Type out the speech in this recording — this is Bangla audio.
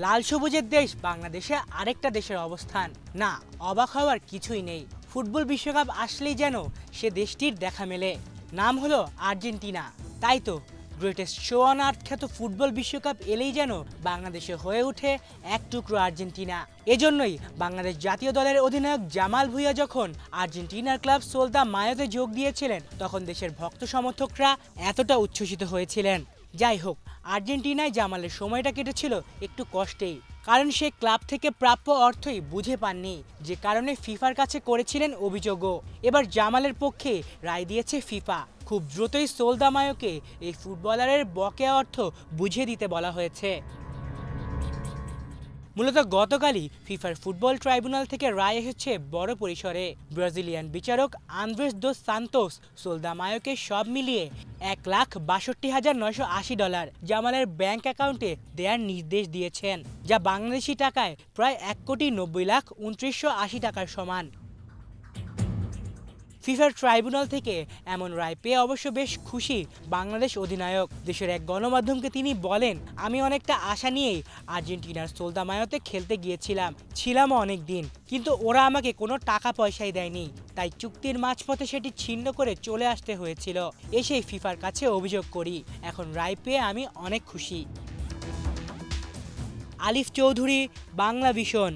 লাল সবুজের দেশ বাংলাদেশে আরেকটা দেশের অবস্থান। না, অবাক হওয়ার কিছুই নেই। ফুটবল বিশ্বকাপ আসলেই যেন সে দেশটির দেখা মেলে। নাম হলো আর্জেন্টিনা। তাই তো গ্রেটেস্ট শো অন আর্থ খ্যাত ফুটবল বিশ্বকাপ এলেই যেন বাংলাদেশে হয়ে ওঠে এক টুকরো আর্জেন্টিনা। এজন্যই বাংলাদেশ জাতীয় দলের অধিনায়ক জামাল ভুঁইয়া যখন আর্জেন্টিনার ক্লাব সোলদা মায়োতে যোগ দিয়েছিলেন, তখন দেশের ভক্ত সমর্থকরা এতটা উচ্ছ্বসিত হয়েছিলেন। যাই হোক, আর্জেন্টিনায় জামালের সময়টা কেটেছিল একটু কষ্টেই, কারণ সে ক্লাব থেকে প্রাপ্য অর্থই বুঝে পাননি, যে কারণে ফিফার কাছে করেছিলেন অভিযোগও। এবার জামালের পক্ষে রায় দিয়েছে ফিফা। খুব দ্রুতই সোলদা মায়োকে এই ফুটবলারের বকেয়া অর্থ বুঝিয়ে দিতে বলা হয়েছে। মূলত গতকালই ফিফার ফুটবল ট্রাইব্যুনাল থেকে রায় এসেছে বড় পরিসরে। ব্রাজিলিয়ান বিচারক আন্দ্রেস দোস সান্তোস সোলদা মায়োকে সব মিলিয়ে $1,62,980 জামালের ব্যাংক অ্যাকাউন্টে দেওয়ার নির্দেশ দিয়েছেন, যা বাংলাদেশি টাকায় প্রায় $1,90,29,80 টাকার সমান। ফিফার ট্রাইব্যুনাল থেকে এমন রায় পেয়ে অবশ্য বেশ খুশি বাংলাদেশ অধিনায়ক। দেশের এক গণমাধ্যমকে তিনি বলেন, আমি অনেকটা আশা নিয়েই আর্জেন্টিনার সোলদা মায়োতে খেলতে ছিলামও অনেক দিন, কিন্তু ওরা আমাকে কোনো টাকা পয়সাই দেয়নি, তাই চুক্তির মাঝপথে সেটি ছিন্ন করে চলে আসতে হয়েছিল। এসেই ফিফার কাছে অভিযোগ করি। এখন রায় পেয়ে আমি অনেক খুশি। আলিফ চৌধুরী, বাংলা ভিশন।